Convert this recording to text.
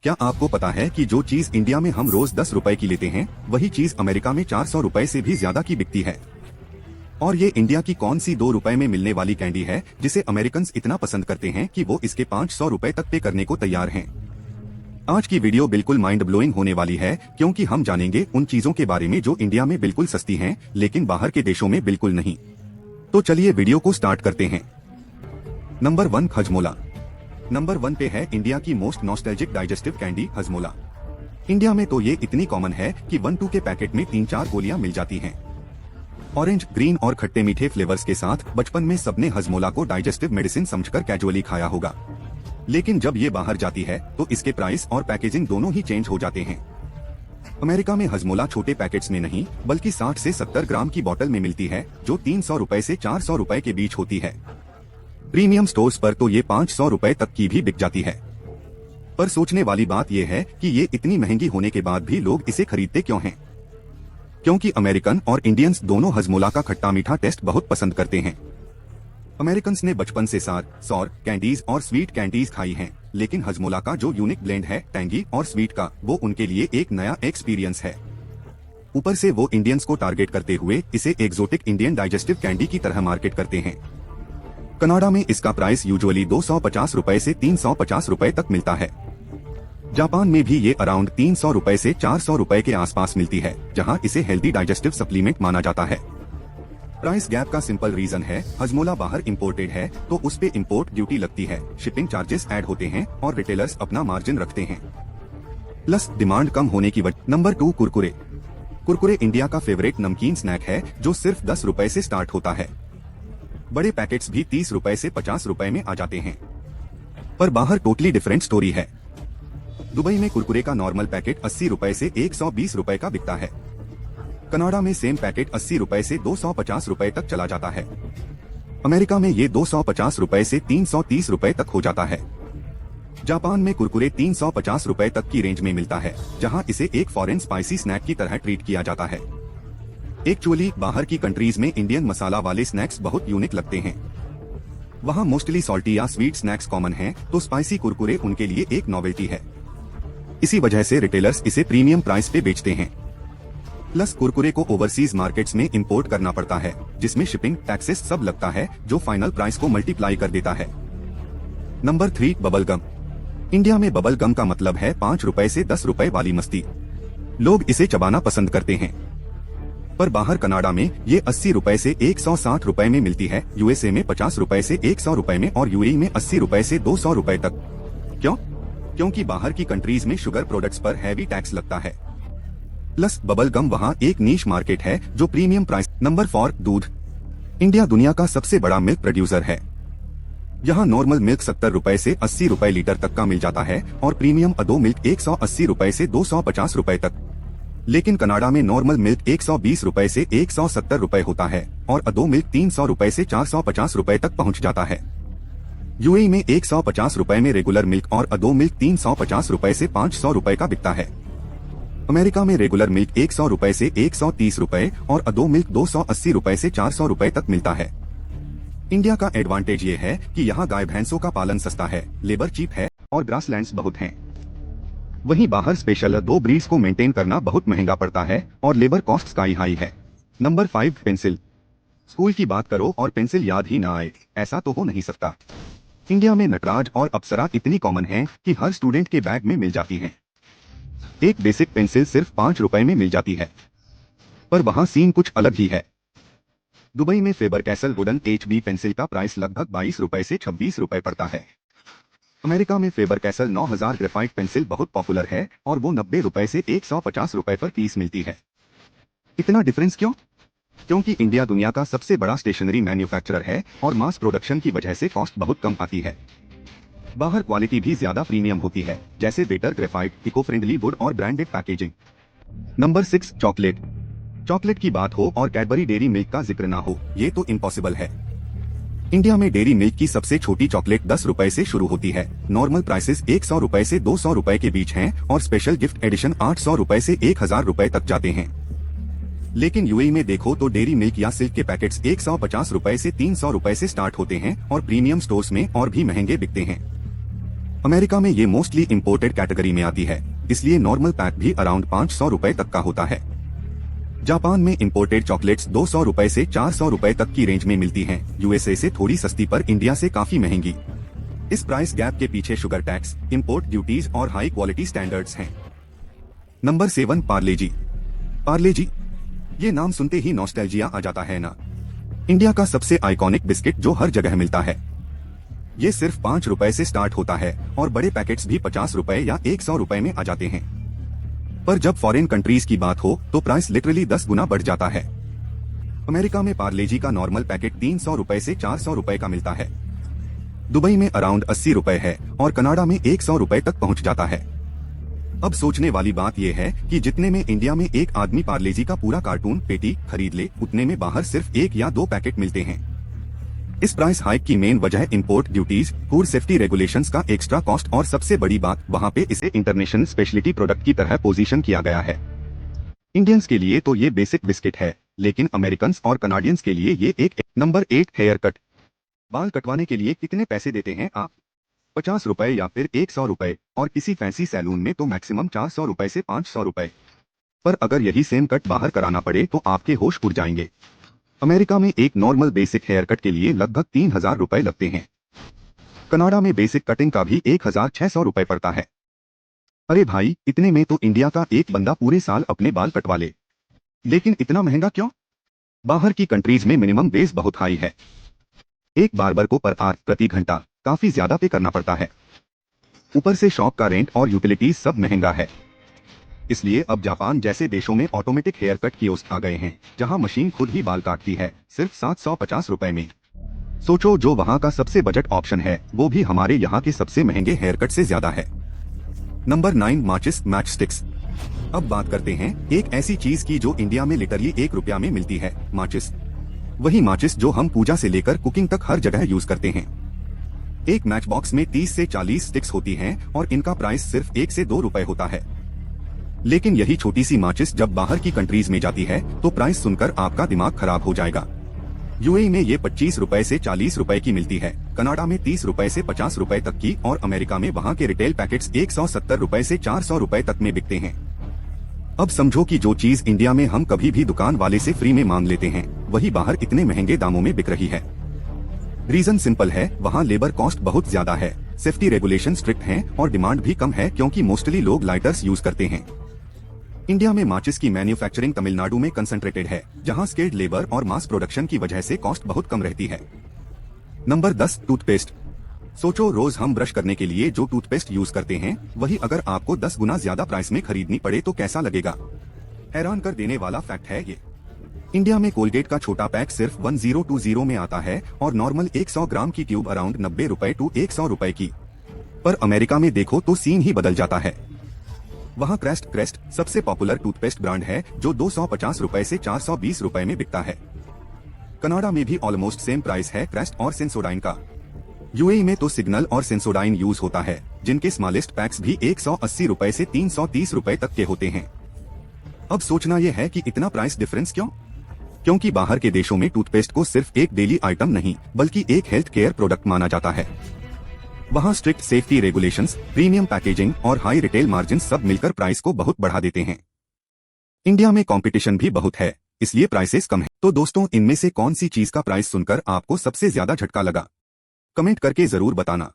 क्या आपको पता है कि जो चीज इंडिया में हम रोज 10 रुपए की लेते हैं वही चीज अमेरिका में 400 रुपए से भी ज्यादा की बिकती है। और ये इंडिया की कौन सी 2 रुपए में मिलने वाली कैंडी है जिसे अमेरिकन इतना पसंद करते हैं कि वो इसके 500 रुपए तक पे करने को तैयार हैं। आज की वीडियो बिल्कुल माइंड ब्लोइंग होने वाली है क्योंकि हम जानेंगे उन चीजों के बारे में जो इंडिया में बिल्कुल सस्ती हैं लेकिन बाहर के देशों में बिल्कुल नहीं। तो चलिए वीडियो को स्टार्ट करते हैं। नंबर 1 हजमोला। नंबर 1 पे है इंडिया की most nostalgic digestive candy Hajmola. India में तो ये इतनी कॉमन है कि 1-2 के पैकेट में 3-4 गोलियां मिल जाती हैं। ऑरेंज, ग्रीन और खट्टे मीठे फ्लेवर्स के साथ बचपन में सबने हजमोला को डाइजेस्टिव मेडिसिन समझकर कैजुअली खाया होगा, लेकिन जब ये बाहर जाती है तो इसके प्राइस और पैकेजिंग दोनों ही चेंज हो जाते हैं। अमेरिका में हजमोला छोटे पैकेट्स में नहीं बल्कि 60 से 70 ग्राम की बोतल में मिलती है जो 300 रुपए से 400 रुपए के बीच होती है। प्रीमियम स्टोर्स पर तो ये 500 रुपए तक की भी बिक जाती है। पर सोचने वाली बात यह है कि ये इतनी महंगी होने के बाद भी लोग इसे खरीदते क्यों हैं? क्योंकि अमेरिकन और इंडियंस दोनों हजमोला का खट्टा मीठा टेस्ट बहुत पसंद करते हैं। अमेरिकन्स ने बचपन से सॉर कैंडीज और स्वीट कैंडीज खाई हैं, लेकिन हजमोला का जो यूनिक ब्लेंड है टैंगी और स्वीट का, वो उनके लिए एक नया एक्सपीरियंस है। ऊपर से वो इंडियंस को टारगेट करते हुए इसे एक्सोटिक इंडियन डाइजेस्टिव कैंडी की तरह मार्केट करते हैं। कनाडा में इसका प्राइस यूजुअली 250 रुपए से 350 रुपए तक मिलता है। जापान में भी ये अराउंड 300 रुपए से 400 रुपए के आसपास मिलती है, जहां इसे हेल्दी डाइजेस्टिव सप्लीमेंट माना जाता है। प्राइस गैप का सिंपल रीजन है, हजमोला बाहर इंपोर्टेड है तो उस पे इंपोर्ट ड्यूटी लगती है, शिपिंग चार्जेस ऐड होते हैं और रिटेलर्स अपना मार्जिन रखते हैं। प्लस डिमांड कम होने की वजह। नंबर 2 कुरकुरे। कुरकुरे इंडिया का फेवरेट नमकीन स्नैक है जो सिर्फ 10 रुपए से स्टार्ट होता है। बड़े पैकेट्स भी 30 रुपए से 50 रुपए में आ जाते हैं। पर बाहर टोटली डिफरेंट स्टोरी है। दुबई में कुरकुरे का नॉर्मल पैकेट 80 रुपए से 120 रुपए का बिकता है। कनाडा में सेम पैकेट 80 रुपए से 250 रुपए तक चला जाता है। अमेरिका में ये 250 रुपए से 330 रुपए तक हो जाता है। जापान में कुरकुरे 350 रुपए तक की रेंज में मिलता है, जहां इसे एक फॉरेन स्पाइसी स्नैक की तरह ट्रीट किया जाता है। एक्चुअली बाहर की कंट्रीज में इंडियन मसाला वाले स्नैक्स बहुत यूनिक लगते हैं। वहाँ मोस्टली सॉल्टी या स्वीट स्नैक्स कॉमन हैं, तो स्पाइसी कुरकुरे उनके लिए एक नॉवेल्टी है। इसी वजह से रिटेलर्स इसे प्रीमियम प्राइस पे बेचते हैं। प्लस कुरकुरे को ओवरसीज मार्केट्स में इंपोर्ट करना पड़ता है, जिसमें शिपिंग टैक्सेस सब लगता है, जो फाइनल प्राइस को मल्टीप्लाई कर देता है। Number 3 bubble gum. इंडिया में बबल गम का मतलब है 5 रुपए से 10 रुपए वाली मस्ती। लोग इसे चबाना पसंद करते हैं। पर बाहर कनाडा में ये 80 रुपए से 160 रुपए में मिलती है, यूएसए में 50 रुपए से 100 रुपए में और यूएई में 80 रुपए से 200 रुपए तक। क्यों? क्योंकि बाहर की कंट्रीज में शुगर प्रोडक्ट्स पर हैवी टैक्स लगता है। प्लस बबल गम वहाँ एक नीश मार्केट है जो प्रीमियम प्राइस। नंबर 4 दूध। इंडिया दुनिया का सबसे बड़ा मिल्क प्रोड्यूसर है। यहाँ नॉर्मल मिल्क 70 रुपए से 80 रुपए लीटर तक का मिल जाता है और प्रीमियम अदो मिल्क 180 रुपए से 250 रुपए तक। लेकिन कनाडा में नॉर्मल मिल्क 120 रुपए से 170 रुपए होता है और अदो मिल्क 300 रुपए से 450 रुपए तक पहुंच जाता है। यूएई में 150 रुपए में रेगुलर मिल्क और अदो मिल्क 350 रुपए से 500 रुपए का बिकता है। अमेरिका में रेगुलर मिल्क 100 रुपए से 130 रुपए और अदो मिल्क 280 रुपए से 400 रुपए तक मिलता है। इंडिया का एडवांटेज ये है कि यहाँ गाय भैंसों का पालन सस्ता है, लेबर चीप है और ग्रासलैंड्स बहुत हैं। वहीं बाहर स्पेशल 2 ब्रीड्स को मेंटेन करना बहुत महंगा पड़ता है और लेबर कॉस्ट स्काई हाई है। Number 5 pencil. स्कूल की बात करो और पेंसिल याद ही ना आए, ऐसा तो हो नहीं सकता। इंडिया में नटराज और अप्सरा इतनी कॉमन हैं कि हर स्टूडेंट के बैग में मिल जाती हैं। एक बेसिक पेंसिल सिर्फ 5 रुपए में मिल जाती है। पर वहाँ सीन कुछ अलग ही है। दुबई में favour castle wooden HB pencil का प्राइस लगभग 22 रुपए से 26 रुपए पड़ता है। अमेरिका में फेबर कैसल 9000 ग्रेफाइट पेंसिल बहुत पॉपुलर है और वो 90 रुपए से 150 रुपए पर पीस मिलती है। इतना डिफरेंस क्यों? क्योंकि इंडिया दुनिया का सबसे बड़ा स्टेशनरी मैन्युफैक्चरर है और मास प्रोडक्शन की वजह से कॉस्ट बहुत कम आती है। बाहर क्वालिटी भी ज्यादा प्रीमियम होती है, जैसे better graphite, eco friendly wood और branded packaging. Number 6 chocolate. Chocolate की बात हो और कैडबरी डेयरी मिल्क का जिक्र ना हो, ये तो इम्पॉसिबल है। इंडिया में डेयरी मिल्क की सबसे छोटी चॉकलेट 10 रुपए से शुरू होती है। नॉर्मल प्राइसेस 100 रुपए से 200 रुपए के बीच हैं और स्पेशल गिफ्ट एडिशन 800 रुपए से 1000 रुपए तक जाते हैं। लेकिन यूएई में देखो तो डेयरी मिल्क या सिल्क के पैकेट्स 150 रुपए से 300 रुपए से स्टार्ट होते हैं और प्रीमियम स्टोर्स में और भी महंगे बिकते हैं। अमेरिका में ये मोस्टली इंपोर्टेड कैटेगरी में आती है, इसलिए नॉर्मल पैक भी अराउंड 500 रुपए तक का होता है। जापान में इंपोर्टेड चॉकलेट्स 200 रुपए से 400 रुपए तक की रेंज में मिलती हैं, यूएसए से थोड़ी सस्ती पर इंडिया से काफी महंगी। इस प्राइस गैप के पीछे शुगर टैक्स, इंपोर्ट ड्यूटीज और हाई क्वालिटी स्टैंडर्ड्स हैं। नंबर 7 पार्ले-जी। पार्ले-जी, ये नाम सुनते ही नॉस्टैल्जिया आ जाता है ना। इंडिया का सबसे आइकॉनिक बिस्किट जो हर जगह मिलता है। ये सिर्फ 5 रुपए से स्टार्ट होता है और बड़े पैकेट्स भी 50 रुपए या 100 रुपए में आ जाते हैं। पर जब फॉरेन कंट्रीज की बात हो तो प्राइस लिटरली 10 गुना बढ़ जाता है। अमेरिका में पार्ले-जी का नॉर्मल पैकेट 300 रुपए से 400 रुपए का मिलता है। दुबई में अराउंड 80 रुपए है और कनाडा में 100 रुपए तक पहुंच जाता है। अब सोचने वाली बात यह है कि जितने में इंडिया में एक आदमी पार्ले-जी का पूरा कार्टून पेटी खरीद ले, उतने में बाहर सिर्फ 1 या 2 पैकेट मिलते हैं। इस प्राइस हाइक की मेन वजह import duties, food safety regulations का एक्स्ट्रा कॉस्ट और सबसे बड़ी बात वहाँ पे इसे इंटरनेशनल स्पेशलिटी प्रोडक्ट की तरह पोजीशन किया गया है। इंडियंस के लिए तो ये बेसिक बिस्किट है, लेकिन अमेरिकन और कनाडियंस के लिए ये एक। Number 8 haircut. बाल कटवाने के लिए कितने पैसे देते हैं आप? 50 रुपए या फिर 100 रुपए, और किसी फैंसी सैलून में तो मैक्सिमम 400 रुपए से 500 रुपए। पर अगर यही सेम कट बाहर कराना पड़े तो आपके होश उड़ जाएंगे। अमेरिका में एक नॉर्मल बेसिक हेयर कट के लिए लगभग 3000 रुपए लगते हैं। कनाडा में बेसिक कटिंग का भी 1600 रुपए पड़ता है। अरे भाई, इतने में तो इंडिया का एक बंदा पूरे साल अपने बाल कटवा ले। लेकिन इतना महंगा क्यों? बाहर की कंट्रीज में मिनिमम बेस बहुत हाई है। एक बार्बर को पर आवर प्रति घंटा काफी ज्यादा पे करना पड़ता है। ऊपर से शॉप का रेंट और यूटिलिटीज सब महंगा है। इसलिए अब जापान जैसे देशों में ऑटोमेटिक हेयर कट कियोस्क आ गए हैं, जहां मशीन खुद ही बाल काटती है, सिर्फ 750 रुपए में। सोचो, जो वहां का सबसे बजट ऑप्शन है वो भी हमारे यहाँ के सबसे महंगे हेयर कट से ज्यादा है। नंबर 9 माचिस मैच स्टिक्स। अब बात करते हैं एक ऐसी चीज की जो इंडिया में लिटरली 1 रुपया में मिलती है, माचिस। वही माचिस जो हम पूजा से लेकर कुकिंग तक हर जगह यूज करते हैं। एक मैच बॉक्स में 30 से 40 स्टिक्स होती हैं और इनका प्राइस सिर्फ 1 से 2 रुपए होता है। लेकिन यही छोटी सी माचिस जब बाहर की कंट्रीज में जाती है तो प्राइस सुनकर आपका दिमाग खराब हो जाएगा। यूएई में ये 25 रुपए से 40 रुपए की मिलती है, कनाडा में 30 रुपए से 50 रुपए तक की, और अमेरिका में वहाँ के रिटेल पैकेट्स 170 रुपए से 400 रुपए तक में बिकते हैं। अब समझो कि जो चीज इंडिया में हम कभी भी दुकान वाले से फ्री में मांग लेते हैं, वही बाहर इतने महंगे दामों में बिक रही है। रीजन सिंपल है, वहाँ लेबर कॉस्ट बहुत ज्यादा है, सेफ्टी रेगुलेशन स्ट्रिक्ट हैं और डिमांड भी कम है क्योंकि मोस्टली लोग लाइटर्स यूज करते हैं। इंडिया में माचिस की मैन्युफैक्चरिंग तमिलनाडु में कंसंट्रेटेड है, जहां स्किल्ड लेबर और मास प्रोडक्शन की वजह से कॉस्ट बहुत कम रहती है। Number 10 toothpaste. सोचो, रोज हम ब्रश करने के लिए जो टूथपेस्ट यूज करते हैं, वही अगर आपको 10 गुना ज्यादा प्राइस में खरीदनी पड़े तो कैसा लगेगा? हैरान कर देने वाला फैक्ट है ये। इंडिया में कोलगेट का छोटा पैक सिर्फ 1020 में आता है और नॉर्मल 100 ग्राम की ट्यूब अराउंड 90 रुपए टू 100 रुपए की। पर अमेरिका में देखो तो सीन ही बदल जाता है। वहाँ क्रेस्ट सबसे पॉपुलर टूथपेस्ट ब्रांड है जो 250 रुपए से 420 रुपए में बिकता है। कनाडा में भी ऑलमोस्ट सेम प्राइस है क्रेस्ट और सेंसोडाइन का। यूएई में तो सिग्नल और सेंसोडाइन यूज होता है, जिनके स्मॉलेस्ट पैक्स भी 180 रुपए से 330 रुपए तक के होते हैं। अब सोचना यह है कि इतना प्राइस डिफरेंस क्यों? क्योंकि बाहर के देशों में टूथपेस्ट को सिर्फ एक डेली आइटम नहीं बल्कि एक हेल्थ केयर प्रोडक्ट माना जाता है। वहाँ strict safety regulations, premium packaging और हाई रिटेल मार्जिन सब मिलकर प्राइस को बहुत बढ़ा देते हैं। इंडिया में कंपटीशन भी बहुत है, इसलिए प्राइसेस कम है। तो दोस्तों, इनमें से कौन सी चीज का प्राइस सुनकर आपको सबसे ज्यादा झटका लगा? कमेंट करके जरूर बताना।